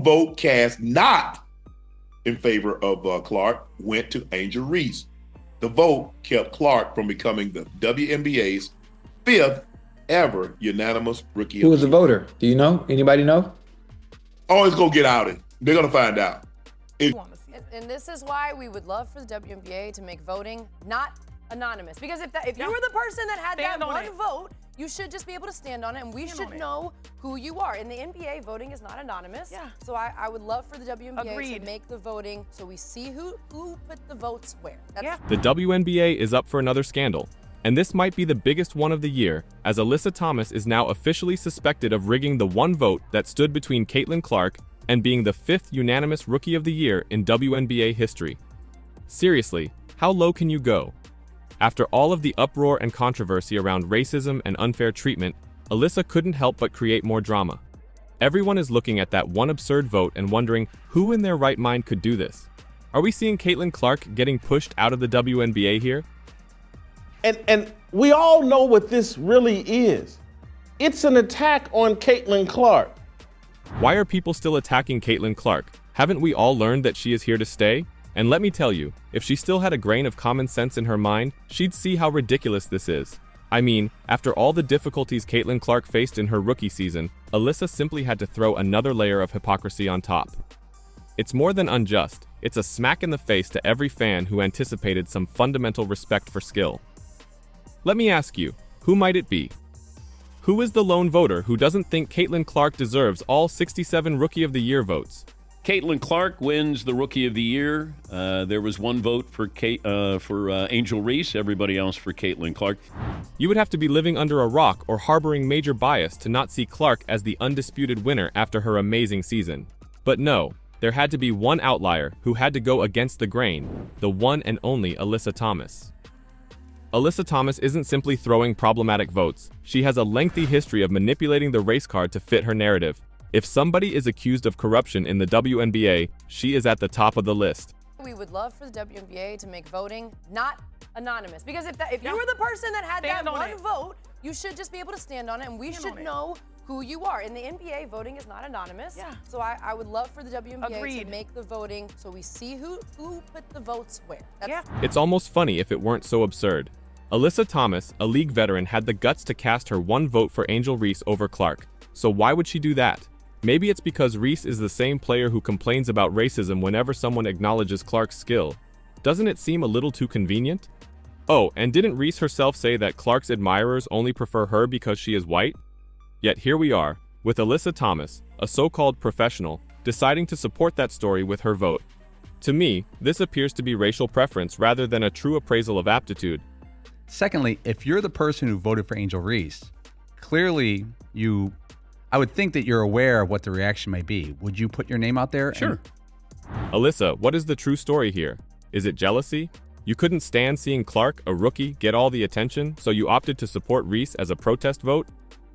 vote cast not in favor of Clark went to Angel Reese. The vote kept Clark from becoming the WNBA's 5th ever unanimous rookie. Who was the voter? Do you know? Anybody know? Oh, it's gonna get out. They're gonna find out. And this is why we would love for the WNBA to make voting not anonymous. Because if you were the person that had that one vote, you should just be able to stand on it, and we should know who you are. In the NBA, voting is not anonymous. Yeah. So I would love for the WNBA to make the voting so we see who put the votes where. The WNBA is up for another scandal, and this might be the biggest one of the year, as Alyssa Thomas is now officially suspected of rigging the one vote that stood between Caitlin Clark and being the 5th unanimous Rookie of the Year in WNBA history. Seriously, how low can you go? After all of the uproar and controversy around racism and unfair treatment, Alyssa couldn't help but create more drama. Everyone is looking at that one absurd vote and wondering who in their right mind could do this. Are we seeing Caitlin Clark getting pushed out of the WNBA here? And we all know what this really is. It's an attack on Caitlin Clark. Why are people still attacking Caitlin Clark? Haven't we all learned that she is here to stay? And let me tell you, if she still had a grain of common sense in her mind, she'd see how ridiculous this is. I mean, after all the difficulties Caitlin Clark faced in her rookie season, Alyssa simply had to throw another layer of hypocrisy on top. It's more than unjust. It's a smack in the face to every fan who anticipated some fundamental respect for skill. Let me ask you, who might it be? Who is the lone voter who doesn't think Caitlin Clark deserves all 67 Rookie of the Year votes? Caitlin Clark wins the Rookie of the Year. There was one vote for Angel Reese, everybody else for Caitlin Clark. You would have to be living under a rock or harboring major bias to not see Clark as the undisputed winner after her amazing season. But no, there had to be one outlier who had to go against the grain, the one and only Alyssa Thomas. Alyssa Thomas isn't simply throwing problematic votes. She has a lengthy history of manipulating the race card to fit her narrative. If somebody is accused of corruption in the WNBA, she is at the top of the list. We would love for the WNBA to make voting not anonymous. Because if you were the person that had that one vote, you should just be able to stand on it, and we should know who you are. In the NBA, voting is not anonymous. So I would love for the WNBA to make the voting so we see who put the votes where. It's almost funny if it weren't so absurd. Alyssa Thomas, a league veteran, had the guts to cast her one vote for Angel Reese over Clark. So why would she do that? Maybe it's because Reese is the same player who complains about racism whenever someone acknowledges Clark's skill. Doesn't it seem a little too convenient? Oh, and didn't Reese herself say that Clark's admirers only prefer her because she is white? Yet here we are, with Alyssa Thomas, a so-called professional, deciding to support that story with her vote. To me, this appears to be racial preference rather than a true appraisal of aptitude. Secondly, if you're the person who voted for Angel Reese, clearly I would think that you're aware of what the reaction may be. Would you put your name out there? Sure. Alyssa, what is the true story here? Is it jealousy? You couldn't stand seeing Clark, a rookie, get all the attention, so you opted to support Reese as a protest vote?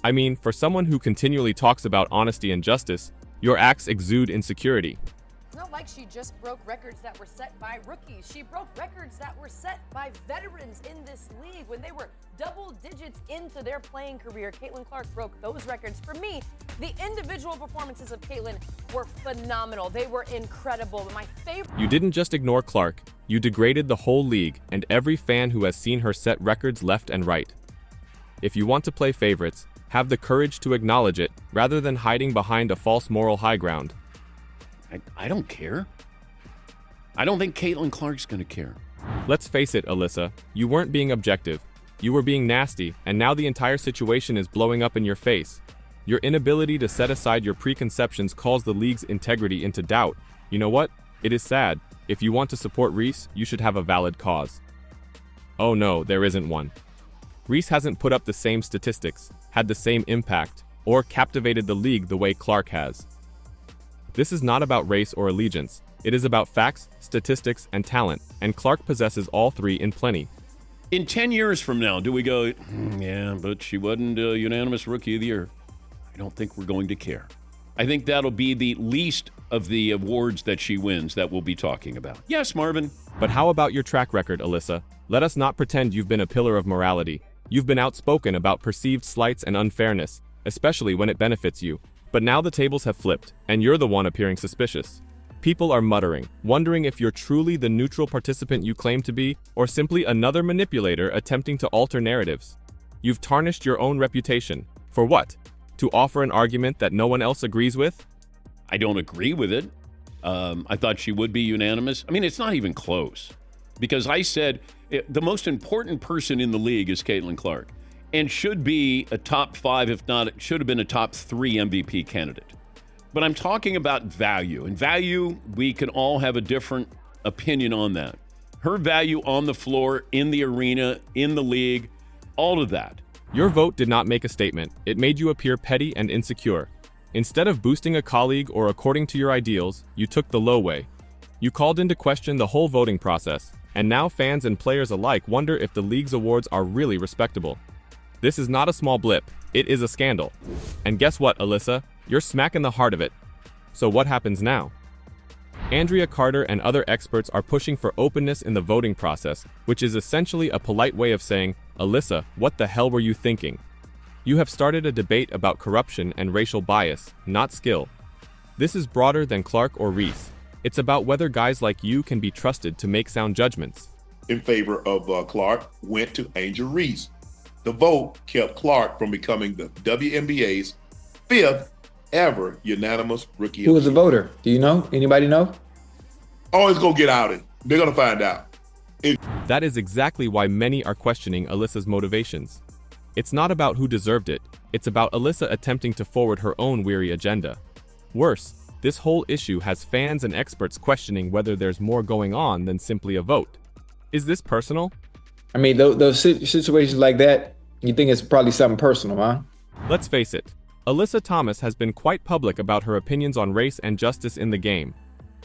I mean, for someone who continually talks about honesty and justice, your acts exude insecurity. It's not like she just broke records that were set by rookies. She broke records that were set by veterans in this league when they were double digits into their playing career. Caitlin Clark broke those records. For me, the individual performances of Caitlin were phenomenal. They were incredible. My favorite. You didn't just ignore Clark. You degraded the whole league and every fan who has seen her set records left and right. If you want to play favorites, have the courage to acknowledge it rather than hiding behind a false moral high ground. I don't care. I don't think Caitlin Clark's going to care. Let's face it, Alyssa, you weren't being objective. You were being nasty, and now the entire situation is blowing up in your face. Your inability to set aside your preconceptions calls the league's integrity into doubt. You know what? It is sad. If you want to support Reese, you should have a valid cause. Oh no, there isn't one. Reese hasn't put up the same statistics, had the same impact, or captivated the league the way Clark has. This is not about race or allegiance. It is about facts, statistics, and talent, and Clark possesses all three in plenty. In 10 years from now, do we go, yeah, but she wasn't a unanimous Rookie of the Year? I don't think we're going to care. I think that'll be the least of the awards that she wins that we'll be talking about. Yes, Marvin. But how about your track record, Alyssa? Let us not pretend you've been a pillar of morality. You've been outspoken about perceived slights and unfairness, especially when it benefits you. But now the tables have flipped, and you're the one appearing suspicious. People are muttering, wondering if you're truly the neutral participant you claim to be, or simply another manipulator attempting to alter narratives. You've tarnished your own reputation. For what? To offer an argument that no one else agrees with? I don't agree with it. I thought she would be unanimous. I mean, it's not even close. Because I said the most important person in the league is Caitlin Clark and should be a top 5, if not, it should have been a top 3 MVP candidate. But I'm talking about value. And value, we can all have a different opinion on that. Her value on the floor, in the arena, in the league, all of that. Your vote did not make a statement. It made you appear petty and insecure. Instead of boosting a colleague or according to your ideals, you took the low way. You called into question the whole voting process, and now fans and players alike wonder if the league's awards are really respectable. This is not a small blip, it is a scandal. And guess what, Alyssa? You're smack in the heart of it. So what happens now? Andrea Carter and other experts are pushing for openness in the voting process, which is essentially a polite way of saying, Alyssa, what the hell were you thinking? You have started a debate about corruption and racial bias, not skill. This is broader than Clark or Reese. It's about whether guys like you can be trusted to make sound judgments. In favor of Clark went to Angel Reese. The vote kept Clark from becoming the WNBA's 5th ever unanimous rookie. Who was the voter? Do you know? Anybody know? Oh, it's gonna get outed. They're gonna find out. That is exactly why many are questioning Alyssa's motivations. It's not about who deserved it, it's about Alyssa attempting to forward her own weary agenda. Worse, this whole issue has fans and experts questioning whether there's more going on than simply a vote. Is this personal? I mean, those situations like that, you think it's probably something personal, huh? Let's face it, Alyssa Thomas has been quite public about her opinions on race and justice in the game.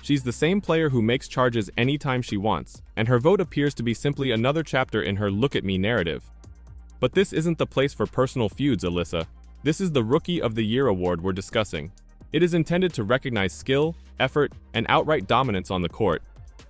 She's the same player who makes charges anytime she wants, and her vote appears to be simply another chapter in her look at me narrative. But this isn't the place for personal feuds, Alyssa. This is the Rookie of the Year award we're discussing. It is intended to recognize skill, effort, and outright dominance on the court.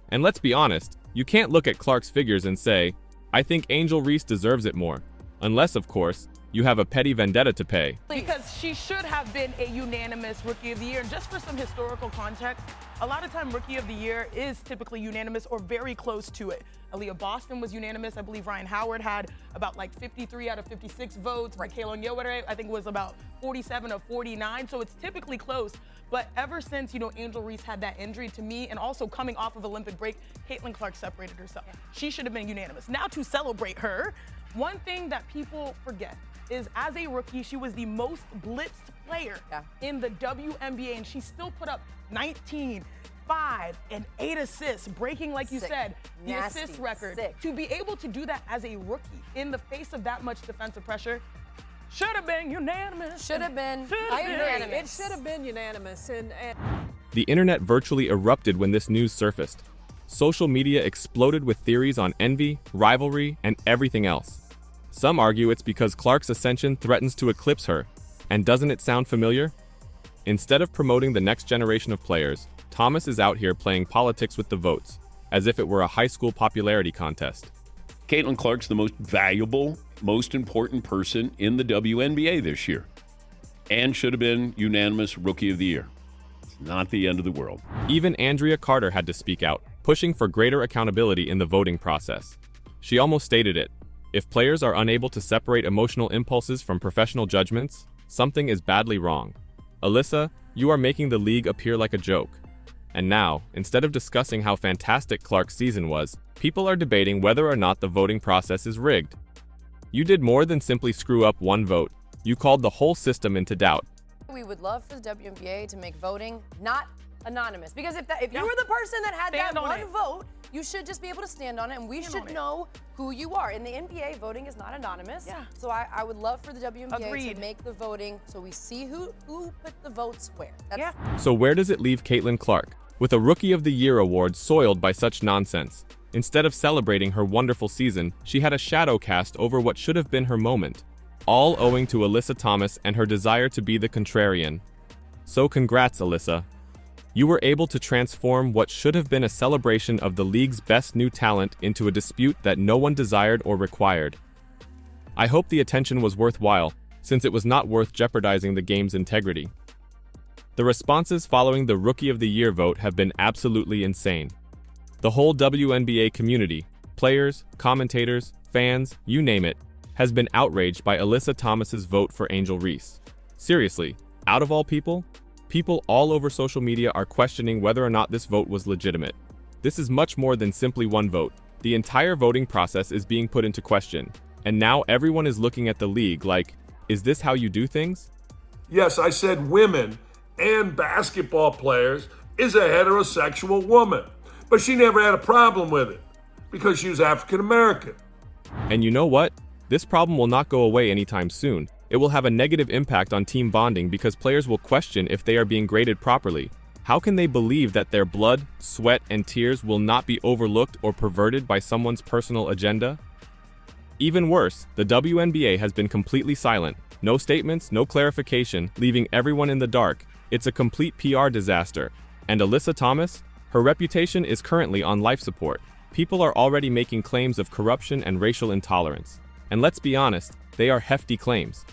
And let's be honest, you can't look at Clark's figures and say, I think Angel Reese deserves it more. Unless, of course, you have a petty vendetta to pay. Because she should have been a unanimous Rookie of the Year. And just for some historical context, a lot of time Rookie of the Year is typically unanimous or very close to it. Aaliyah Boston was unanimous. I believe Ryan Howard had about like 53 out of 56 votes. Michaela Onyeowere, I think, was about 47 of 49. So it's typically close. But ever since, Angel Reese had that injury, to me, and also coming off of Olympic break, Caitlin Clark separated herself. She should have been unanimous. Now, to celebrate her, one thing that people forget is as a rookie, she was the most blitzed player in the WNBA, and she still put up 19, 5, and 8 assists, breaking, like you said, the assist record. To be able to do that as a rookie in the face of that much defensive pressure, should have been unanimous. Should have been. I agree. It should have been unanimous. And The internet virtually erupted when this news surfaced. Social media exploded with theories on envy, rivalry, and everything else. Some argue it's because Clark's ascension threatens to eclipse her. And doesn't it sound familiar? Instead of promoting the next generation of players, Thomas is out here playing politics with the votes, as if it were a high school popularity contest. Caitlin Clark's the most valuable, most important person in the WNBA this year, and should have been unanimous Rookie of the Year. It's not the end of the world. Even Andrea Carter had to speak out, pushing for greater accountability in the voting process. She almost stated it. If players are unable to separate emotional impulses from professional judgments, something is badly wrong. Alyssa, you are making the league appear like a joke. And now, instead of discussing how fantastic Clark's season was, people are debating whether or not the voting process is rigged. You did more than simply screw up one vote. You called the whole system into doubt. We would love for the WNBA to make voting not anonymous. Because if you were the person that had that one vote, you should just be able to stand on it, and we should know who you are. In the NBA, voting is not anonymous. So I would love for the WNBA to make the voting so we see who put the votes where. So where does it leave Caitlin Clark, with a Rookie of the Year award soiled by such nonsense? Instead of celebrating her wonderful season, she had a shadow cast over what should have been her moment, all owing to Alyssa Thomas and her desire to be the contrarian. So congrats, Alyssa. You were able to transform what should have been a celebration of the league's best new talent into a dispute that no one desired or required. I hope the attention was worthwhile, since it was not worth jeopardizing the game's integrity. The responses following the Rookie of the Year vote have been absolutely insane. The whole WNBA community, players, commentators, fans, you name it, has been outraged by Alyssa Thomas's vote for Angel Reese. Seriously, out of all people, people all over social media are questioning whether or not this vote was legitimate. This is much more than simply one vote. The entire voting process is being put into question, and now everyone is looking at the league like, is this how you do things? Yes, I said women and basketball players is a heterosexual woman, but she never had a problem with it because she was African American. And you know what? This problem will not go away anytime soon. It will have a negative impact on team bonding because players will question if they are being graded properly. How can they believe that their blood, sweat, and tears will not be overlooked or perverted by someone's personal agenda? Even worse, the WNBA has been completely silent. No statements, no clarification, leaving everyone in the dark. It's a complete PR disaster. And Alyssa Thomas? Her reputation is currently on life support. People are already making claims of corruption and racial intolerance. And let's be honest, they are hefty claims.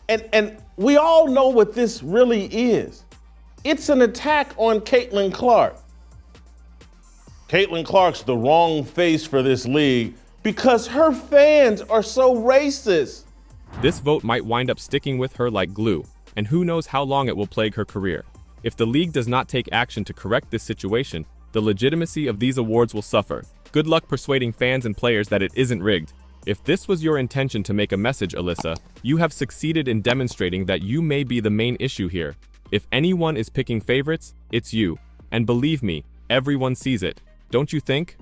And we all know what this really is. It's an attack on Caitlin Clark. Caitlin Clark's the wrong face for this league because her fans are so racist. This vote might wind up sticking with her like glue, and who knows how long it will plague her career. If the league does not take action to correct this situation, the legitimacy of these awards will suffer. Good luck persuading fans and players that it isn't rigged. If this was your intention to make a message, Alyssa, you have succeeded in demonstrating that you may be the main issue here. If anyone is picking favorites, it's you. And believe me, everyone sees it. Don't you think?